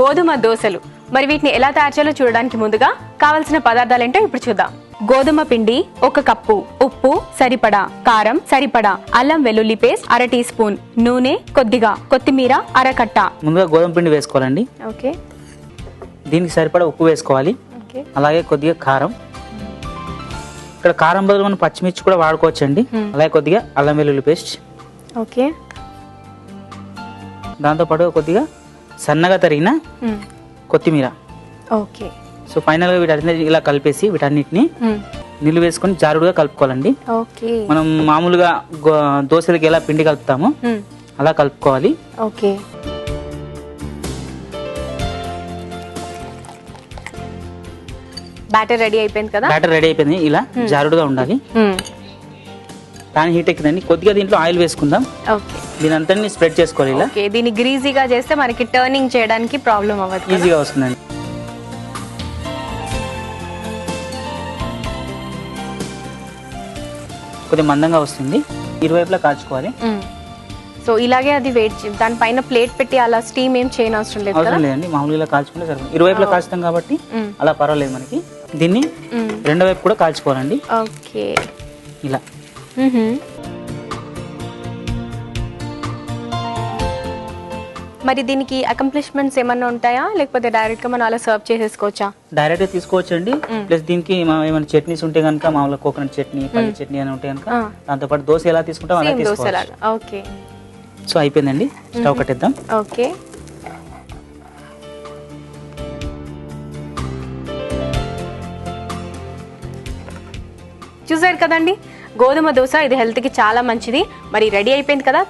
గోధుమ దోసలు. మరి వీటిని ఎలా తయారు చేయాలో చూడడానికి ముందుగా కావాల్సిన పదార్థాలు ఏంటో ఇప్పుడు చూద్దాం. గోధుమ పిండి 1 కప్పు, ఉప్పు సరిపడా, కారం సరిపడా, అల్లం వెల్లుల్లి పేస్ట్ 1/2 టీ స్పూన్, నూనె కొద్దిగా, కొత్తిమీర 1/2 కట్ట. ముందుగా గోధుమ పిండి వేసుకోవాలండి. ఓకే. దీనికి సరిపడా ఉప్పు వేసుకోవాలి. ఓకే. అలాగే కొద్దిగా కారం. ఇక్కడ కారం బదులు మనం పచ్చిమిర్చి కూడా వాడుకోవచ్చండి. అలాగే కొద్దిగా అల్లం వెల్లుల్లి పేస్ట్. ఓకే. దాంతోపాటు కొద్దిగా సన్నగా తరిగిన కొత్తిమీర. ఓకే. సో ఫైనల్గా వీటన్నిటిని ఇలా కలిపేసి వీటన్నిటిని నీళ్ళు వేసుకొని జారుడుగా కలుపుకోవాలండి. ఓకే. మనం మామూలుగా దోశలకి ఎలా పిండి కలుపుతామో అలా కలుపుకోవాలి. ఓకే. బ్యాటర్ రెడీ అయిపోయింది కదా? బ్యాటర్ రెడీ అయిపోయింది. ఇలా జారుడుగా ఉండాలి. ప్యాన్ హీట్ ఎక్కిందండి. కొద్దిగా దీంట్లో ఆయిల్ వేసుకుందాం. ఓకే. దీని అంతా స్ప్రెడ్ చేసుకోవాలి. ఇలా ఓకే. దీన్ని గ్రీజీగా చేస్తే మనకి టర్నింగ్ చేయడానికి ప్రాబ్లం అవ్వదు, ఈజీగా వస్తుందండి. కొద్దిగా మందంగా వస్తుంది. ఇరువైపులా కాల్చుకోవాలి. సో ఇలాగే అది వెయిట్ దానిపైన ప్లేట్ పెట్టి అలా స్టీమ్ ఏం చేయనవసరం లేదు. అవసరం లేదండి, మామూలుగా ఇలా కాల్చుకుంటే సరిపోతుంది. ఇరువైపులా కాల్చుతాం కాబట్టి అలా పర్వాలేదు మనకి. దీన్ని రెండో వైపు కూడా కాల్చుకోవాలండి. ఓకే. ఇలా మరి దీనికి అకంప్లిష్మెంట్స్ ఏమన్నా ఉంటాయా, లేకపోతే డైరెక్ట్ గా మనం అలా సర్వ్ చేసేసుకోవచ్చా? డైరెక్ట్ గా తీసుకోవచ్చు అండి. ప్లస్ దీనికి ఏమైనా చట్నీస్ ఉంటే కనుక, మామూలుగా కోకోనట్ చట్నీ, పల్లి చట్నీ అని ఉంటే కనుక దాంతో పాటు దోశ ఎలా తీసుకుంటాం అలా తీసుకోవచ్చు. ఓకే. సో అయిపోయిందండి. స్టవ్ కట్టేద్దాం. ఓకే. చూసారు కదండి, గోధుమ దోశ. ఇది హెల్త్ కి చాలా మంచిది. మరి రెడీ అయిపోయింది కదా.